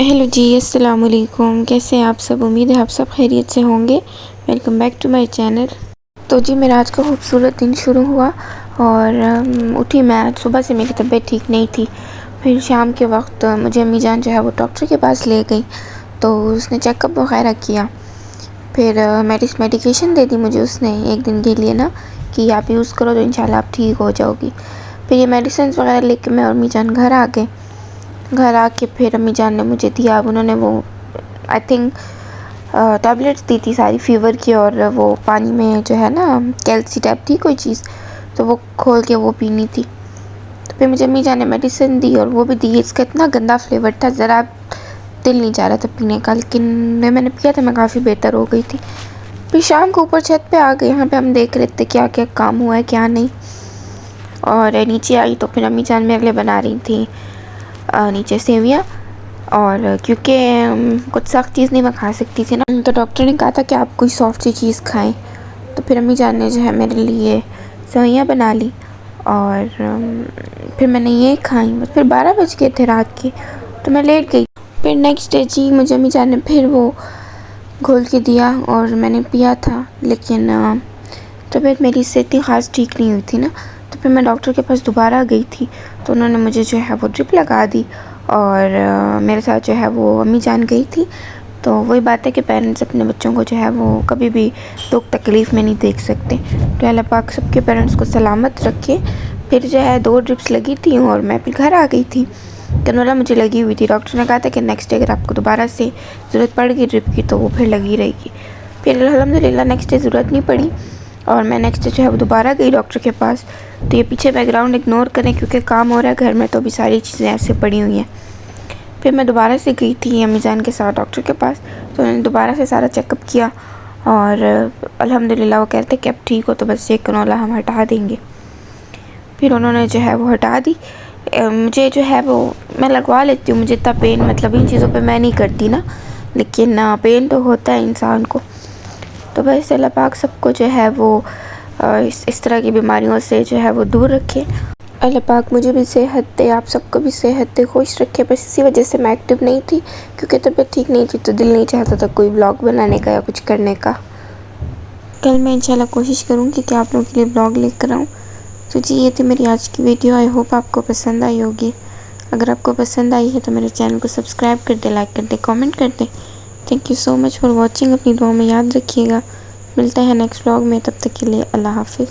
Hello जी, अस्सलाम वालेकुम। कैसे हैं आप सब? उम्मीद है आप सब खैरियत से होंगे। Welcome back to my channel. तो जी मेरा आज का खूबसूरत दिन शुरू हुआ और उठी मैं। आज सुबह से मेरी तबीयत ठीक नहीं थी। फिर शाम के वक्त मुझे अम्मी जान जो है वो डॉक्टर के पास ले गई, तो उसने चेकअप वगैरह किया। फिर मेडिकेशन दे दी मुझे उसने एक दिन के लिए ना, कि आप यूज़ करो तो इंशाल्लाह आप ठीक हो जाओगी। फिर ये मेडिसिन वगैरह लेके मैं और अम्मी जान घर आ गए। घर आके फिर अम्मी जान ने मुझे दिया। अब उन्होंने वो आई थिंक टैबलेट्स दी थी सारी फ़ीवर की, और वो पानी में जो है ना कैल्सी टैब थी कोई चीज़, तो वो खोल के वो पीनी थी। तो फिर मुझे अम्मी जान ने मेडिसिन दी और वो भी दी। इसका इतना गंदा फ्लेवर था, ज़रा दिल नहीं जा रहा था पीने का, लेकिन मैंने पिया था, मैं काफ़ी बेहतर हो गई थी। फिर शाम को ऊपर छत पे आ गए। यहाँ पे हम देख रहे थे क्या क्या काम हुआ है क्या नहीं। और नीचे आई तो फिर अम्मी जान मेरे लिए बना रही थी नीचे सेवियाँ। और क्योंकि कुछ सख्त चीज़ नहीं मैं खा सकती थी ना, तो डॉक्टर ने कहा था कि आप कोई सॉफ्ट सी चीज़ खाएं। तो फिर अम्मी जान ने जो है मेरे लिए सेवइयाँ बना ली और फिर मैंने ये खाई। बस फिर 12 बज गए थे रात के, तो मैं लेट गई। फिर नेक्स्ट डे जी मुझे अम्मी जान ने फिर वो घोल के दिया और मैंने पिया था, लेकिन तबीयत मेरी इससे इतनी ख़ास ठीक नहीं हुई थी ना। तो फिर मैं डॉक्टर के पास दोबारा गई थी, तो उन्होंने मुझे जो है वो ड्रिप लगा दी और मेरे साथ जो है वो अम्मी जान गई थी। तो वही बात है कि पेरेंट्स अपने बच्चों को जो है वो कभी भी दुख तकलीफ़ में नहीं देख सकते। तो अल्लाह पाक सबके पेरेंट्स को सलामत रखे। फिर जो है 2 ड्रिप्स लगी थी और मैं फिर घर आ गई थी। कैनोला मुझे लगी हुई थी। डॉक्टर ने कहा था कि नेक्स्ट डे अगर आपको दोबारा से ज़रूरत पड़ गई ड्रिप की तो वो फिर लगी रहेगी। फिर अल्हम्दुलिल्लाह नेक्स्ट डे ज़रूरत नहीं पड़ी और मैं नेक्स्ट डे जो है वो दोबारा गई डॉक्टर के पास। तो ये पीछे बैकग्राउंड इग्नोर करें क्योंकि काम हो रहा है घर में, तो अभी सारी चीज़ें ऐसे पड़ी हुई हैं। फिर मैं दोबारा से गई थी अम्मी जान के साथ डॉक्टर के पास, तो उन्होंने दोबारा से सारा चेकअप किया और अल्हम्दुलिल्लाह वो कहते कि अब ठीक हो तो बस ये कैनोला हम हटा देंगे। फिर उन्होंने जो है वो हटा दी। मुझे जो है वो मैं लगवा लेती हूँ, मुझे इतना पेन मतलब इन चीज़ों पे मैं नहीं करती ना, लेकिन पेन तो होता है इंसान को। तो बस अल्लाह पाक सबको जो है वो इस तरह की बीमारियों से जो है वो दूर रखे। अल्लाह पाक मुझे भी सेहत दे, आप सबको भी सेहत दे, खुश रखे। बस इसी वजह से मैं एक्टिव नहीं थी, क्योंकि तबीयत ठीक नहीं थी तो दिल नहीं चाहता था कोई ब्लॉग बनाने का या कुछ करने का। कल मैं इंशाल्लाह कोशिश करूँगी कि आप लोगों के लिए ब्लॉग लेकर आऊँ। तो जी ये थी मेरी आज की वीडियो। आई होप आपको पसंद आई होगी। अगर आपको पसंद आई है तो मेरे चैनल को सब्सक्राइब कर दे, लाइक कर दे, कमेंट कर दे। Thank you so much for watching. अपनी दुआ में याद रखिएगा। मिलते हैं नेक्स्ट व्लॉग में, तब तक के लिए अल्लाह हाफिज़।